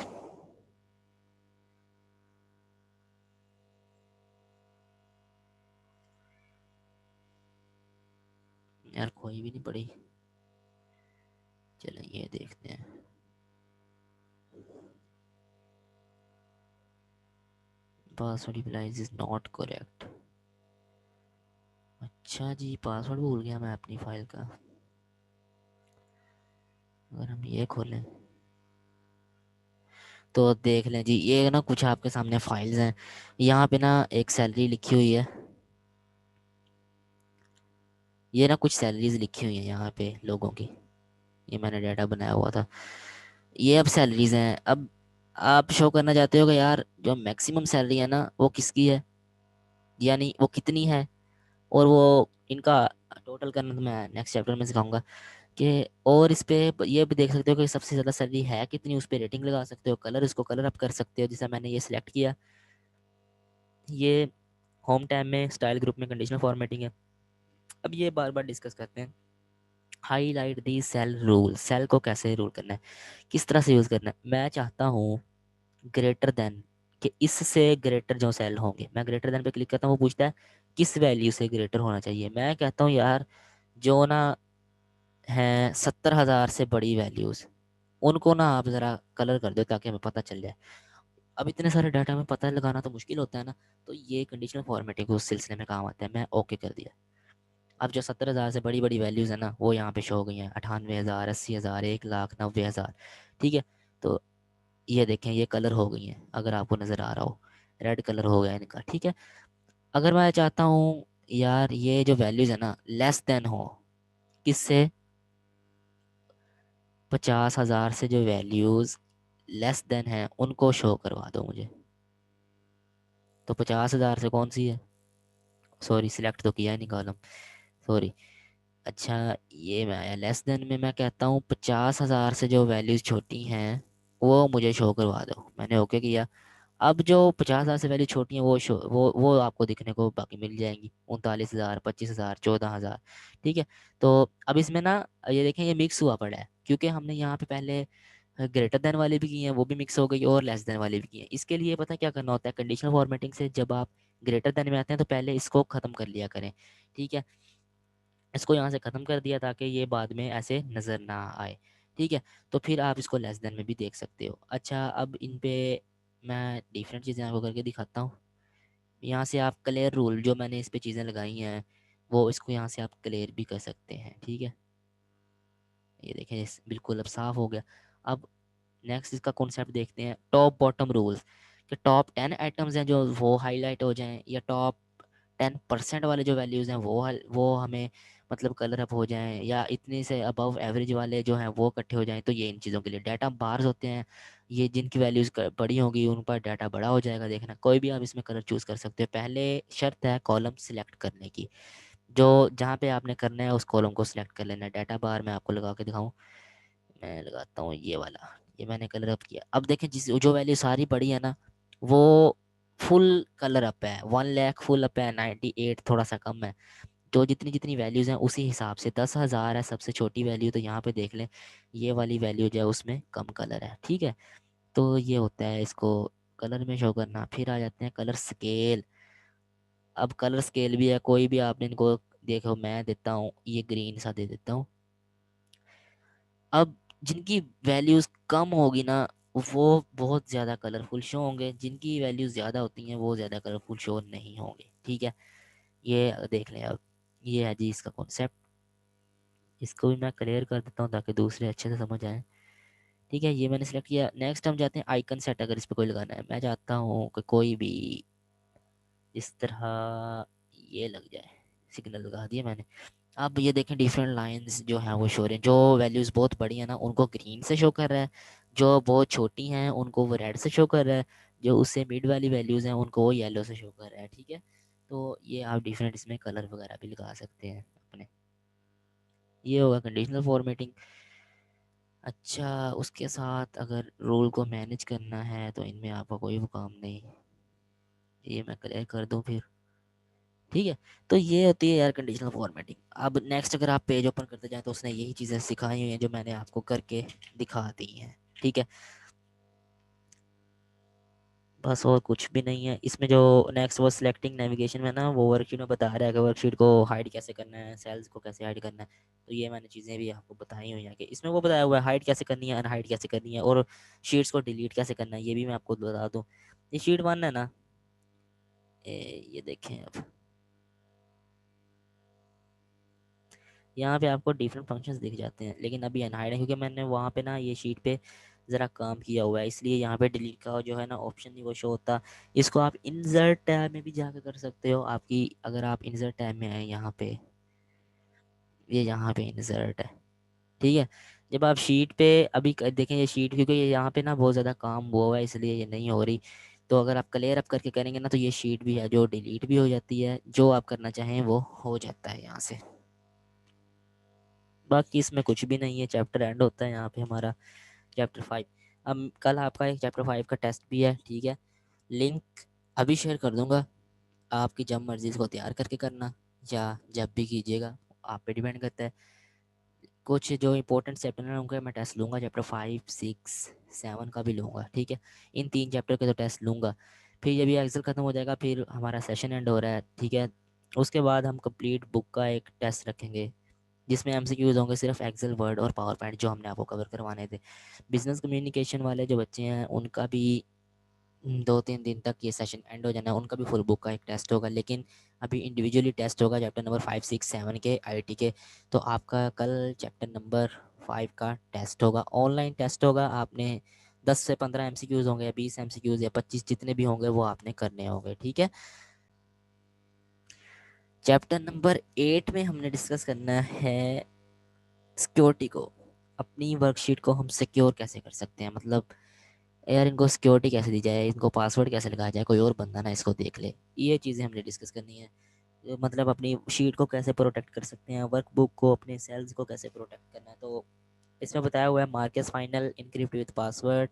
यार कोई भी नहीं पड़ी, चलें ये देखते हैं। Password utilise is not correct. अच्छा जी, पासवर्ड भूल गया मैं अपनी फ़ाइल का। अगर हम ये खोलें तो देख लें जी, ये ना कुछ आपके सामने फाइल्स हैं। यहाँ पे ना एक सैलरी लिखी हुई है, ये ना कुछ सैलरीज लिखी हुई हैं यहाँ पे लोगों की। ये मैंने डाटा बनाया हुआ था, ये अब सैलरीज हैं। अब आप शो करना चाहते हो कि यार जो मैक्सिमम सैलरी है ना वो किसकी है, यानी वो कितनी है, और वो इनका टोटल करना तो मैं नेक्स्ट चैप्टर में सिखाऊंगा कि। और इस पे ये भी देख सकते हो कि सबसे ज़्यादा सैलरी है कितनी, उस पर रेटिंग लगा सकते हो, कलर इसको कलर अप कर सकते हो, जैसा मैंने ये सिलेक्ट किया। ये होम टैब में स्टाइल ग्रुप में कंडीशनल फॉर्मेटिंग है। अब ये बार बार डिस्कस करते हैं। Highlight the cell rule, cell को कैसे रूल करना है, किस तरह से यूज़ करना है। मैं चाहता हूँ ग्रेटर देन, कि इससे ग्रेटर जो सेल होंगे, मैं ग्रेटर देन पे क्लिक करता हूँ, वो पूछता है किस वैल्यू से ग्रेटर होना चाहिए। मैं कहता हूँ यार जो ना हैं 70,000 से बड़ी वैल्यूज़, उनको ना आप ज़रा कलर कर दो ताकि हमें पता चल जाए। अब इतने सारे डाटा में पता लगाना तो मुश्किल होता है ना, तो ये कंडीशनल फॉर्मेटिंग उस सिलसिले में काम आता है। मैं ओके कर दिया। अब जो 70,000 से बड़ी बड़ी वैल्यूज़ है ना वो यहाँ पे शो हो गई हैं, 98,000, 80,000, 1 लाख, 90,000, ठीक है। तो ये देखें ये कलर हो गई हैं, अगर आपको नज़र आ रहा हो रेड कलर हो गया इनका, ठीक है। अगर मैं चाहता हूँ यार ये जो वैल्यूज़ है ना लेस देन हो, किससे, 50,000 से जो वैल्यूज़ लेस देन है उनको शो करवा दो मुझे। तो 50,000 से कौन सी है, सॉरी सिलेक्ट तो किया है नहीं कॉलम, सॉरी। अच्छा, ये मैं आया लेस देन में, मैं कहता हूँ 50,000 से जो वैल्यूज़ छोटी हैं वो मुझे शो करवा दो। मैंने ओके किया। अब जो 50,000 से वैल्यू छोटी हैं वो शो वो आपको दिखने को बाकी मिल जाएंगी, 39,000, 25,000, 14,000, ठीक है। तो अब इसमें ना ये देखें ये मिक्स हुआ पड़ा है, क्योंकि हमने यहाँ पे पहले ग्रेटर देन वाले भी किए हैं, वो भी मिक्स हो गई, और लेस देन वाले भी किए हैं। इसके लिए पता क्या करना होता है, कंडीशनल फॉर्मेटिंग से जब आप ग्रेटर देन में आते हैं तो पहले इसको ख़त्म कर लिया करें, ठीक है। इसको यहाँ से ख़त्म कर दिया ताकि ये बाद में ऐसे नज़र ना आए, ठीक है। तो फिर आप इसको लेस देन में भी देख सकते हो। अच्छा, अब इन पे मैं डिफरेंट चीज़ें आपको करके दिखाता हूँ। यहाँ से आप क्लियर रूल जो मैंने इस पे चीज़ें लगाई हैं वो इसको यहाँ से आप क्लियर भी कर सकते हैं, ठीक है। ये देखें बिल्कुल अब साफ़ हो गया। अब नेक्स्ट इसका कॉन्सेप्ट देखते हैं, टॉप बॉटम रूल्स। कि टॉप 10 आइटम्स हैं जो वो हाईलाइट हो जाएं, या टॉप 10% वाले जो वैल्यूज़ हैं वो हमें मतलब कलर अप हो जाएं, या इतने से अबव एवरेज वाले जो हैं वो इकट्ठे हो जाएं। तो ये इन चीज़ों के लिए डाटा बार्स होते हैं, ये जिनकी वैल्यूज़ बड़ी होंगी उन पर डाटा बड़ा हो जाएगा। देखना कोई भी आप इसमें कलर चूज़ कर सकते हो। पहले शर्त है कॉलम सिलेक्ट करने की, जो जहाँ पे आपने करना है उस कॉलम को सिलेक्ट कर लेना है। डाटा बार मैं आपको लगा के दिखाऊँ, मैं लगाता हूँ ये वाला, ये मैंने कलर अप किया। अब देखें जिस जो वैल्यू सारी बड़ी है ना वो फुल कलर अप है, 1 लाख फुल अप है, 98 थोड़ा सा कम है। जो जितनी जितनी वैल्यूज़ हैं उसी हिसाब से, 10,000 है सबसे छोटी वैल्यू, तो यहाँ पे देख लें ये वाली वैल्यू जो है उसमें कम कलर है, ठीक है। तो ये होता है इसको कलर में शो करना। फिर आ जाते हैं कलर स्केल। अब कलर स्केल भी है, कोई भी आपने इनको देखो, मैं देता हूँ ये ग्रीन सा दे देता हूँ। अब जिनकी वैल्यूज़ कम होगी ना वो बहुत ज़्यादा कलरफुल शो होंगे, जिनकी वैल्यूज़ ज़्यादा होती हैं वो ज़्यादा कलरफुल शो नहीं होंगे, ठीक है। ये देख लें। अब ये है जी इसका कॉन्सेप्ट, इसको भी मैं क्लियर कर देता हूँ ताकि दूसरे अच्छे से समझ आए, ठीक है। ये मैंने सेलेक्ट किया। नेक्स्ट हम जाते हैं आइकन सेट। अगर इस पर कोई लगाना है, मैं चाहता हूँ कि कोई भी इस तरह ये लग जाए, सिग्नल लगा दिया मैंने। अब ये देखें डिफरेंट लाइंस जो हैं वो शो रहे हैं, जो वैल्यूज़ बहुत बड़ी हैं ना उनको ग्रीन से शो कर रहा है, जो बहुत छोटी हैं उनको वो रेड से शो कर रहा है, जो उससे मिड वाली वैल्यूज़ हैं उनको वो येलो से शो कर रहा है। ठीक है, तो ये आप डिफरेंट इसमें कलर वगैरह भी लगा सकते हैं अपने। ये होगा कंडीशनल फॉर्मेटिंग। अच्छा, उसके साथ अगर रूल को मैनेज करना है तो इनमें आपका कोई वो काम नहीं, ये मैं क्लियर कर दूं फिर। ठीक है, तो ये होती है यार कंडीशनल फॉर्मेटिंग। अब नेक्स्ट अगर आप पेज ओपन करते जाएं तो उसने यही चीज़ें सिखाई हुई हैं जो मैंने आपको करके दिखा दी हैं। ठीक है, बस और कुछ भी नहीं है इसमें। जो नेक्स्ट वो सिलेक्टिंग नेविगेशन में ना, वो वर्कशीट में बता रहा है कि वर्कशीट को हाइड कैसे करना है, सेल्स को कैसे हाइड करना है। तो ये मैंने चीज़ें भी आपको बताई हुई हैं कि इसमें वो बताया हुआ है हाइड कैसे करनी है, अनहाइड कैसे करनी है, और शीट्स को डिलीट कैसे करना है, ये भी मैं आपको बता दूँ। ये शीट 1 है ना, ये देखें अब, यहाँ पे आपको डिफरेंट फंक्शंस दिख जाते हैं, लेकिन अभी अनहाइड है क्योंकि मैंने वहाँ पे ना ये शीट पे ज़रा काम किया हुआ है, इसलिए यहाँ पे डिलीट का जो है ना ऑप्शन नहीं वो शो होता। इसको आप इंसर्ट टैब में भी जाकर कर सकते हो। आपकी अगर आप इंसर्ट टैब में आए यहाँ पे, ये यहाँ पे इंसर्ट है। ठीक है, जब आप शीट पे अभी देखें ये शीट, क्योंकि ये यहाँ पे ना बहुत ज़्यादा काम हुआ है इसलिए ये नहीं हो रही। तो अगर आप क्लियर अप करके करेंगे ना तो ये शीट भी है जो डिलीट भी हो जाती है, जो आप करना चाहें वो हो जाता है यहाँ से। बाकी इसमें कुछ भी नहीं है, चैप्टर एंड होता है यहाँ पे हमारा, चैप्टर 5। अब कल आपका एक चैप्टर 5 का टेस्ट भी है। ठीक है, लिंक अभी शेयर कर दूंगा, आपकी जब मर्जी इसको तैयार करके करना या जब भी कीजिएगा, आप पे डिपेंड करता है। कुछ जो इंपॉर्टेंट चैप्टर हैं उनका मैं टेस्ट लूँगा, चैप्टर 5, 6, 7 का भी लूँगा। ठीक है, इन 3 चैप्टर के तो टेस्ट लूँगा। फिर जब ये एक्सेल ख़त्म हो जाएगा फिर हमारा सेशन एंड हो रहा है। ठीक है, उसके बाद हम कंप्लीट बुक का एक टेस्ट रखेंगे जिसमें एमसीक्यूज होंगे सिर्फ एक्सेल, वर्ड और पावर पॉइंट जो हमने आपको कवर करवाने थे। बिजनेस कम्युनिकेशन वाले जो बच्चे हैं उनका भी 2-3 दिन तक ये सेशन एंड हो जाना है, उनका भी फुल बुक का एक टेस्ट होगा, लेकिन अभी इंडिविजुअली टेस्ट होगा चैप्टर नंबर 5, 6, 7 के आईटी के। तो आपका कल चैप्टर नंबर 5 का टेस्ट होगा, ऑनलाइन टेस्ट होगा। आपने 10 से 15 एमसीक्यूज होंगे या 20 एमसीक्यूज या 25, जितने भी होंगे वो आपने करने होंगे। ठीक है, चैप्टर नंबर 8 में हमने डिस्कस करना है सिक्योरिटी को। अपनी वर्कशीट को हम सिक्योर कैसे कर सकते हैं, मतलब यार इनको सिक्योरिटी कैसे दी जाए, इनको पासवर्ड कैसे लगाया जाए, कोई और बंदा ना इसको देख ले, ये चीज़ें हमने डिस्कस करनी है। मतलब अपनी शीट को कैसे प्रोटेक्ट कर सकते हैं, वर्कबुक को, अपने सेल्स को कैसे प्रोटेक्ट करना है। तो इसमें बताया हुआ है Marquez final encrypt with password,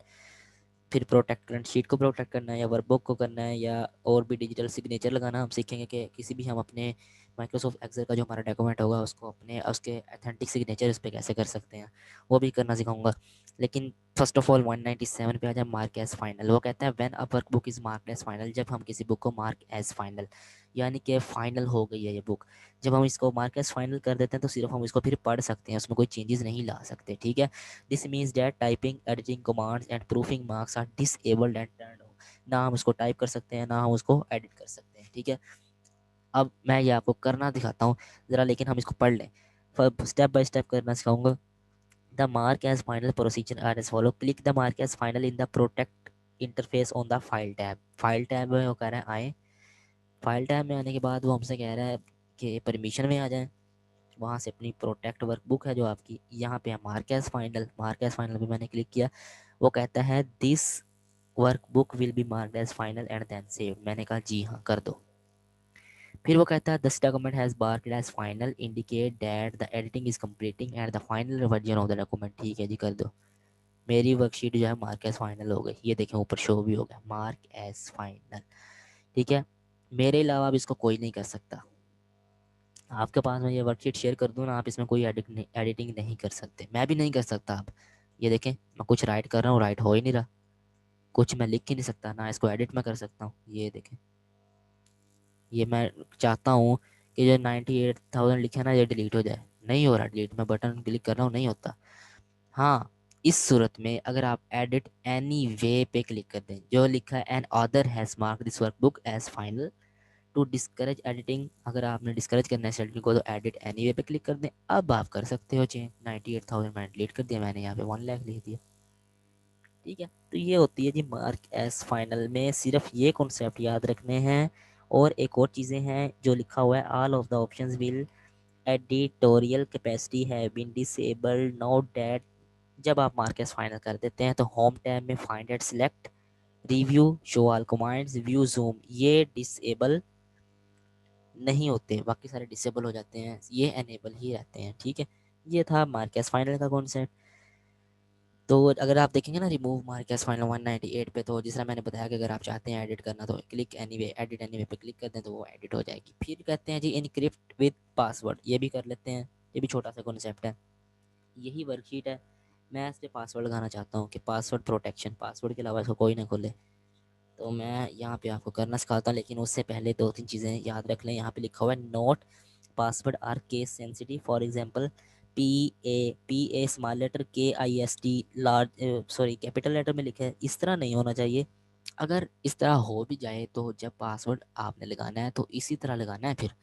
फिर प्रोटेक्ट करंट शीट को प्रोटेक्ट करना है या वर्कबुक को करना है, या और भी डिजिटल सिग्नेचर लगाना हम सीखेंगे कि किसी भी हम अपने माइक्रोसॉफ्ट एक्सेल का जो हमारा डॉक्यूमेंट होगा उसको अपने उसके अथेंटिक सिग्नेचर उस पर कैसे कर सकते हैं, वो भी करना सिखाऊंगा। लेकिन फर्स्ट ऑफ ऑल 197 पे आ जाए, मार्क एज फाइनल। वो कहता है when a workbook is mark as final, जब हम किसी बुक को मार्क एज फाइनल यानी कि फाइनल हो गई है ये बुक, जब हम इसको मार्क एज फाइनल कर देते हैं तो सिर्फ हम इसको फिर पढ़ सकते हैं, उसमें कोई चेंजेस नहीं ला सकते। ठीक है, this means that typing, editing commands and proofing marks are disabled and turned off. ना हम उसको टाइप कर सकते हैं ना हम उसको एडिट कर सकते हैं। ठीक है, अब मैं ये आपको करना दिखाता हूँ ज़रा, लेकिन हम इसको पढ़ लें। स्टेप बाय स्टेप करना सिखाऊंगा। The mark as final procedure are as follow, click the mark as final in the protect interface on the file tab. File tab में वो कह रहा है आए, फाइल टैब में आने के बाद वो हमसे कह रहा है कि परमिशन में आ जाए, वहाँ से अपनी प्रोटेक्ट वर्कबुक है जो आपकी, यहाँ पे है mark as final. Mark as final भी मैंने क्लिक किया, वो कहता है this workbook will be marked as final and then save. मैंने कहा जी हाँ कर दो। फिर वो कहता है this document has marked as final indicate that the editing is completing and the final version of the document. ठीक है जी कर दो। मेरी वर्कशीट जो है मार्क एज फाइनल हो गई, ये देखें ऊपर शो भी हो गया मार्क एज फाइनल। ठीक है, मेरे अलावा अब इसको कोई नहीं कर सकता। आपके पास मैं ये वर्कशीट शेयर कर दूँ ना, आप इसमें कोई एडिटिंग नहीं कर सकते, मैं भी नहीं कर सकता। अब ये देखें मैं कुछ राइट कर रहा हूँ, राइट हो ही नहीं रहा, कुछ मैं लिख ही नहीं सकता ना, इसको एडिट मैं कर सकता हूँ। ये देखें, ये मैं चाहता हूँ कि जो 98,000 लिखे ना ये डिलीट हो जाए, नहीं हो रहा डिलीट, मैं बटन क्लिक कर रहा हूँ नहीं होता। हाँ, इस सूरत में अगर आप एडिट एनी वे पे क्लिक कर दें, जो लिखा है an author has mark this workbook as final to discourage editing, अगर आपने डिस्करेज करना है इस एडिटिंग को तो एडिट एनी वे पे क्लिक कर दें। अब आप कर सकते हो चेंज। 98,000 मैंने डिलीट कर दिया, मैंने यहाँ पे 1 लाख लिख दिया। ठीक है, तो ये होती है जी मार्क एस फाइनल में, सिर्फ ये कॉन्सेप्ट याद रखने हैं। और एक और चीज़ें हैं जो लिखा हुआ है, all of the options will editorial capacity have been disabled, note that जब आप मार्केस फाइनल कर देते हैं तो होम टैब में find and select review show all commands view zoom ये डिसेबल नहीं होते, बाकी सारे डिसेबल हो जाते हैं, ये एनेबल ही रहते हैं। ठीक है, ये था मार्केस फाइनल का कॉन्सेप्ट। तो अगर आप देखेंगे ना रिमूव मार्केस फाइनल 198 पे, तो जिस तरह मैंने बताया कि अगर आप चाहते हैं एडिट करना तो क्लिक एनीवे एडिट एनीवे पे क्लिक कर दें तो वो एडिट हो जाएगी। फिर कहते हैं जी इनक्रिप्ट विद पासवर्ड, ये भी कर लेते हैं, ये भी छोटा सा कॉन्सेप्ट है, यही वर्कशीट है। मैं इस पर पासवर्ड लगाना चाहता हूँ कि पासवर्ड प्रोटेक्शन, पासवर्ड के अलावा इसको कोई ना खोले। तो मैं यहाँ पे आपको करना सिखाता हूँ, लेकिन उससे पहले दो तीन चीज़ें याद रख लें। यहाँ पे लिखा हुआ है note password are case sensitive, for example P A small letter KIST large sorry capital letter में लिखा है, इस तरह नहीं होना चाहिए। अगर इस तरह हो भी जाए तो जब पासवर्ड आपने लगाना है तो इसी तरह लगाना है। फिर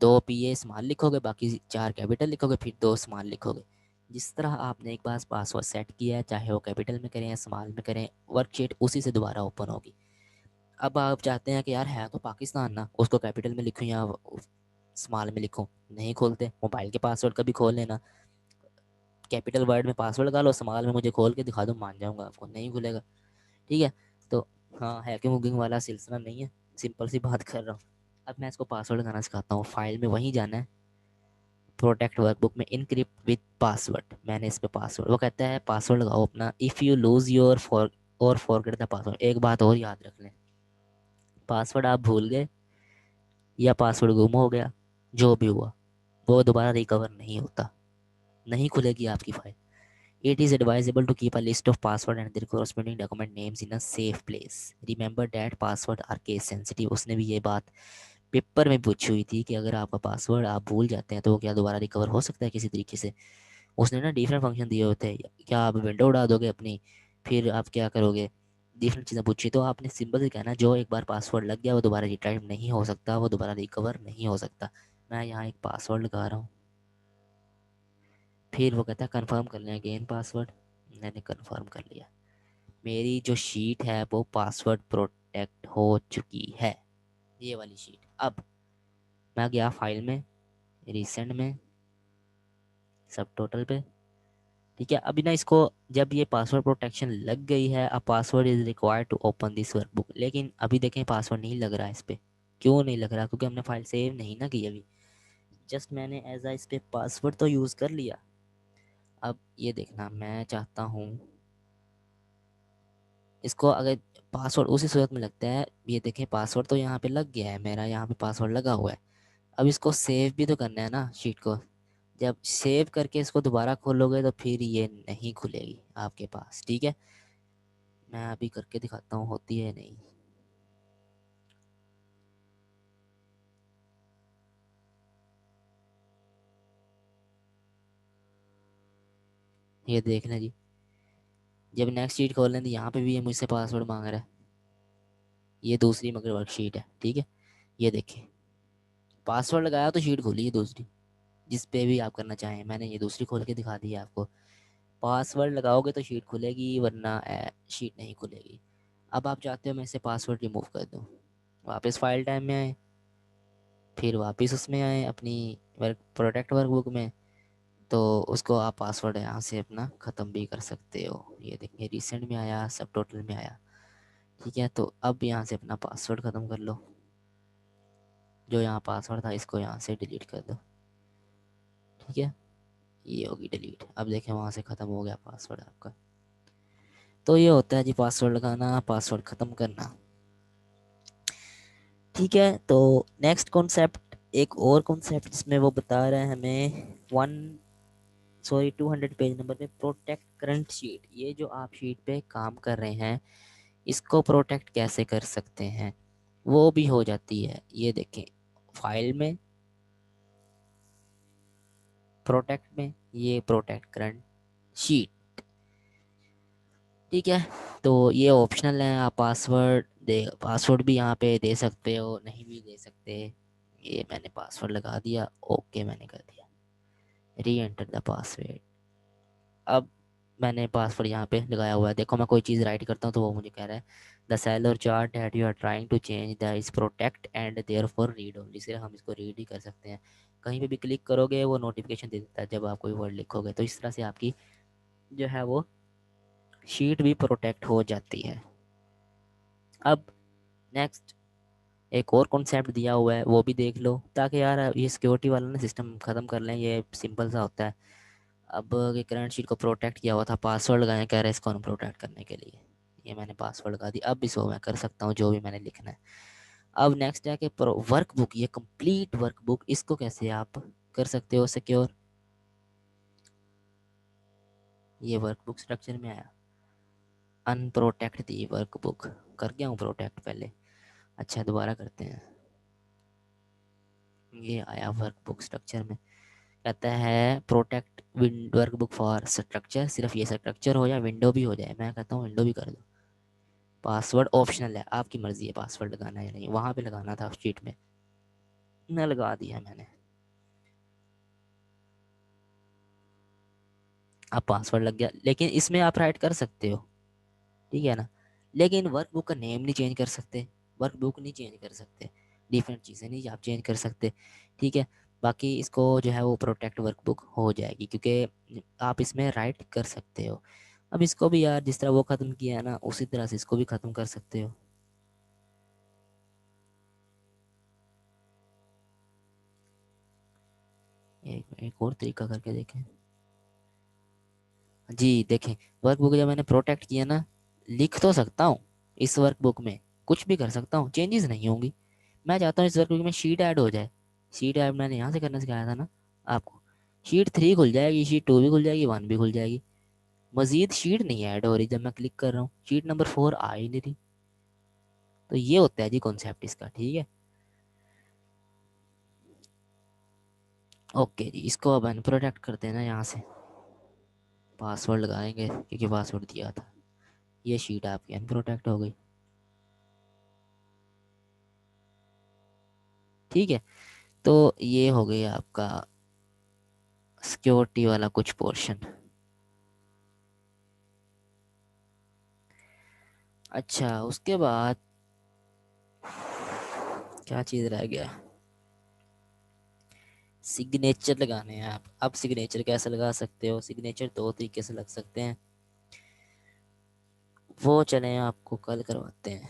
2 PA स्मॉल लिखोगे, बाकी 4 कैपिटल लिखोगे, फिर 2 स्मॉल लिखोगे। जिस तरह आपने एक बार पासवर्ड सेट किया है, चाहे वो कैपिटल में करें या स्मॉल में करें, वर्कशीट उसी से दोबारा ओपन होगी। अब आप चाहते हैं कि यार है तो पाकिस्तान ना, उसको कैपिटल में लिखूं या स्मॉल में लिखूं, नहीं खोलते। मोबाइल के पासवर्ड कभी खोल लेना, कैपिटल वर्ड में पासवर्ड लगा लो, स्मॉल में मुझे खोल के दिखा दो, मान जाऊंगा, आपको नहीं खुलेगा। ठीक है, तो हाँ हैकिंग वुकिंग वाला सिलसिला नहीं है, सिंपल सी बात कर रहा हूँ। अब मैं इसको पासवर्ड लगाना सिखाता हूँ। फाइल में वहीं जाना है, प्रोटेक्ट वर्कबुक में इनक्रिप्ट विद पासवर्ड, मैंने इस पे पासवर्ड, वो कहता है पासवर्ड लगाओ अपना, if you lose your forget the password. एक बात और याद रख लें, पासवर्ड आप भूल गए या पासवर्ड गुम हो गया, जो भी हुआ वो दोबारा रिकवर नहीं होता, नहीं खुलेगी आपकी file. It is advisable to keep a list of password and their corresponding document names in a safe place, remember that password are case sensitive. उसने भी ये बात पेपर में पूछी हुई थी कि अगर आपका पासवर्ड आप भूल जाते हैं तो वो क्या दोबारा रिकवर हो सकता है किसी तरीके से। उसने ना डिफरेंट फंक्शन दिए होते हैं, क्या आप विंडो उड़ा दोगे अपनी, फिर आप क्या करोगे, डिफरेंट चीज़ें पूछी। तो आपने सिंपल से कहना जो एक बार पासवर्ड लग गया वो दोबारा रिटाइप नहीं हो सकता, वो दोबारा रिकवर नहीं हो सकता। मैं यहाँ एक पासवर्ड लगा रहा हूँ, फिर वो कहता है कंफर्म कर लें अगेन पासवर्ड, मैंने कंफर्म कर लिया, मेरी जो शीट है वो पासवर्ड प्रोटेक्ट हो चुकी है, ये वाली शीट। अब मैं गया फाइल में, रिसेंट में, सब टोटल पे। ठीक है, अभी ना इसको जब ये पासवर्ड प्रोटेक्शन लग गई है, अब password is required to open this workbook, लेकिन अभी देखें पासवर्ड नहीं लग रहा है इस पर। क्यों नहीं लग रहा? क्योंकि हमने फाइल सेव नहीं ना की अभी, जस्ट मैंने एज आ इस पर पासवर्ड तो यूज़ कर लिया। अब ये देखना, मैं चाहता हूँ इसको, अगर पासवर्ड उसी सूरत में लगता है, ये देखें पासवर्ड तो यहाँ पे लग गया है, मेरा यहाँ पे पासवर्ड लगा हुआ है। अब इसको सेव भी तो करना है ना शीट को, जब सेव करके इसको दोबारा खोलोगे तो फिर ये नहीं खुलेगी आपके पास। ठीक है, मैं अभी करके दिखाता हूँ होती है नहीं। ये देख लें जी, जब नेक्स्ट शीट खोल लें तो यहाँ पे भी ये मुझसे पासवर्ड मांग रहा है, ये दूसरी मगर वर्कशीट है। ठीक है, ये देखें पासवर्ड लगाया तो शीट खोली है दूसरी, जिस पे भी आप करना चाहें। मैंने ये दूसरी खोल के दिखा दी है आपको, पासवर्ड लगाओगे तो शीट खुलेगी, वरना शीट नहीं खुलेगी। अब आप चाहते हो मैं इसे पासवर्ड रिमूव कर दूँ, वापस फाइल टाइम में आए, फिर वापस उसमें आए अपनी वर्क प्रोटेक्ट वर्कबुक में, तो उसको आप पासवर्ड यहाँ से अपना ख़त्म भी कर सकते हो। ये देखिए रिसेंट में आया, सब टोटल में आया। ठीक है, तो अब यहाँ से अपना पासवर्ड ख़त्म कर लो, जो यहाँ पासवर्ड था इसको यहाँ से डिलीट कर दो। ठीक है, ये होगी डिलीट। अब देखें वहाँ से ख़त्म हो गया पासवर्ड आपका। तो ये होता है जी पासवर्ड लगाना, पासवर्ड ख़त्म करना। ठीक है, तो नेक्स्ट कॉन्सेप्ट, एक और कॉन्सेप्ट जिसमें वो बता रहे हैं हमें 200 पेज नंबर पे, प्रोटेक्ट करंट शीट। ये जो आप शीट पे काम कर रहे हैं इसको प्रोटेक्ट कैसे कर सकते हैं, वो भी हो जाती है। ये देखें फाइल में, प्रोटेक्ट में, ये प्रोटेक्ट करंट शीट। ठीक है, तो ये ऑप्शनल है, आप पासवर्ड भी यहाँ पे दे सकते हो, नहीं भी दे सकते। ये मैंने पासवर्ड लगा दिया, ओके मैंने कर दिया, री एंटर द पासवर्ड। अब मैंने पासवर्ड यहाँ पे लगाया हुआ है, देखो मैं कोई चीज़ राइट करता हूँ तो वो मुझे कह रहा है the cell or chart that you are trying to change the is protect and therefore read only, सिर्फ हम इसको रीड ही कर सकते हैं। कहीं पे भी क्लिक करोगे वो नोटिफिकेशन दे देता है जब आप कोई वर्ड लिखोगे, तो इस तरह से आपकी जो है वो शीट भी प्रोटेक्ट हो जाती है। अब नेक्स्ट एक और कॉन्सेप्ट दिया हुआ है, वो भी देख लो, ताकि यार ये सिक्योरिटी वाला ना सिस्टम ख़त्म कर लें, ये सिंपल सा होता है। अब ये करंट शीट को प्रोटेक्ट किया हुआ था, पासवर्ड लगाएं, कह रहे हैं इसको प्रोटेक्ट करने के लिए। ये मैंने पासवर्ड लगा दी, अब इसको मैं कर सकता हूँ जो भी मैंने लिखना है। अब नेक्स्ट है कि वर्कबुक, ये कंप्लीट वर्कबुक, इसको कैसे आप कर सकते हो सिक्योर। ये वर्कबुक स्ट्रक्चर में आया, अनप्रोटेक्ट दी वर्कबुक, कर गया हूँ प्रोटेक्ट पहले। अच्छा दोबारा करते हैं। ये आया वर्कबुक स्ट्रक्चर में, कहता है प्रोटेक्ट वर्कबुक फॉर स्ट्रक्चर, सिर्फ ये स्ट्रक्चर हो या विंडो भी हो जाए, मैं कहता हूँ विंडो भी कर दो। पासवर्ड ऑप्शनल है, आपकी मर्जी है पासवर्ड लगाना है या नहीं, वहाँ पे लगाना था शीट में, न लगा दिया मैंने। अब पासवर्ड लग गया, लेकिन इसमें आप राइट कर सकते हो, ठीक है ना, लेकिन वर्कबुक का नेम नहीं चेंज कर सकते, वर्कबुक नहीं चेंज कर सकते, डिफरेंट चीज़ें नहीं आप चेंज कर सकते, ठीक है। बाकी इसको जो है वो प्रोटेक्ट वर्कबुक हो जाएगी, क्योंकि आप इसमें राइट कर सकते हो। अब इसको भी यार जिस तरह वो ख़त्म किया है ना, उसी तरह से इसको भी ख़त्म कर सकते हो। एक और तरीका करके देखें। जी देखें, वर्कबुक जब मैंने प्रोटेक्ट किया ना, लिख तो सकता हूँ इस वर्कबुक में, कुछ भी कर सकता हूँ, चेंजेस नहीं होंगी। मैं चाहता हूँ इस वर्कबुक में शीट ऐड हो जाए, शीट ऐड मैंने यहाँ से करना सिखाया था ना आपको। शीट 3 खुल जाएगी, शीट 2 भी खुल जाएगी, 1 भी खुल जाएगी। मजीद शीट नहीं ऐड हो रही, जब मैं क्लिक कर रहा हूँ शीट नंबर 4 आ ही नहीं रही। तो ये होता है जी कॉन्सेप्ट इसका, ठीक है। ओके जी, इसको अब अनप्रोटेक्ट करते हैं ना यहाँ से, पासवर्ड लगाएंगे क्योंकि पासवर्ड दिया था। ये शीट आपकी अनप्रोटेक्ट हो गई, ठीक है। तो ये हो गई आपका सिक्योरिटी वाला कुछ पोर्शन। अच्छा उसके बाद क्या चीज़ रह गया, सिग्नेचर लगाने हैं आप। अब सिग्नेचर कैसे लगा सकते हो, सिग्नेचर दो तरीके से लग सकते हैं, वो चलें आपको कल करवाते हैं,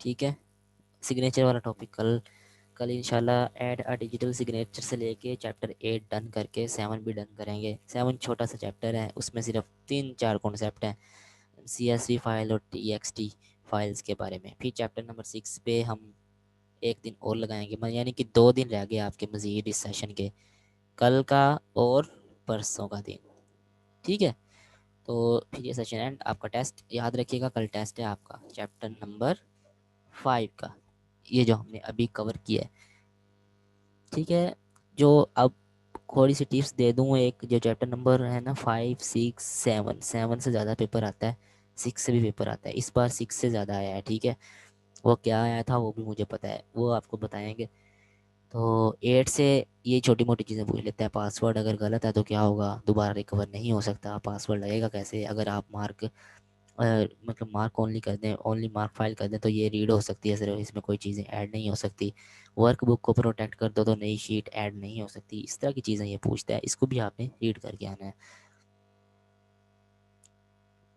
ठीक है। सिग्नेचर वाला टॉपिक कल, कल इंशाल्लाह ऐड अ डिजिटल सिग्नेचर से लेके चैप्टर 8 डन करके 7 भी डन करेंगे। 7 छोटा सा चैप्टर है, उसमें सिर्फ 3-4 कॉन्सेप्ट हैं, CSV फाइल और TXT फाइल्स के बारे में। फिर चैप्टर नंबर 6 पे हम एक दिन और लगाएंगे, यानी कि 2 दिन रह गए आपके मज़ीद इस सेशन के, कल का और परसों का दिन, ठीक है। तो फिर ये सेशन एंड, आपका टेस्ट याद रखिएगा, कल टेस्ट है आपका चैप्टर नंबर 5 का, ये जो हमने अभी कवर किया है, ठीक है। जो अब थोड़ी सी टिप्स दे दूँ, एक जो चैप्टर नंबर है ना 5, 6, 7, 7 से ज़्यादा पेपर आता है, 6 से भी पेपर आता है, इस बार 6 से ज़्यादा आया है, ठीक है। वो क्या आया था वो भी मुझे पता है, वो आपको बताएंगे। तो 8 से ये छोटी मोटी चीज़ें पूछ लेते हैं, पासवर्ड अगर गलत है तो क्या होगा, दोबारा रिकवर नहीं हो सकता, पासवर्ड लगेगा कैसे, अगर आप मार्क मतलब मार्क ओनली कर दें, ओनली मार्क फाइल कर दें तो ये रीड हो सकती है सिर्फ, इसमें कोई चीज़ें ऐड नहीं हो सकती। वर्कबुक को प्रोटेक्ट कर दो तो नई शीट ऐड नहीं हो सकती, इस तरह की चीज़ें ये पूछता है, इसको भी आपने रीड करके आना है,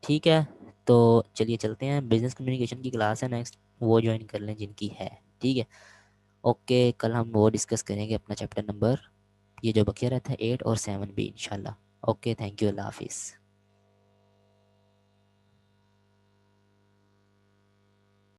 ठीक है। तो चलिए चलते हैं, बिजनेस कम्युनिकेशन की क्लास है नेक्स्ट, वो ज्वाइन कर लें जिनकी है, ठीक है। ओके, कल हम वो डिस्कस करेंगे अपना चैप्टर नंबर, ये जो बकिया रहता है 8 और 7 भी इंशाल्लाह। ओके, थैंक यू, अल्लाह हाफिज़।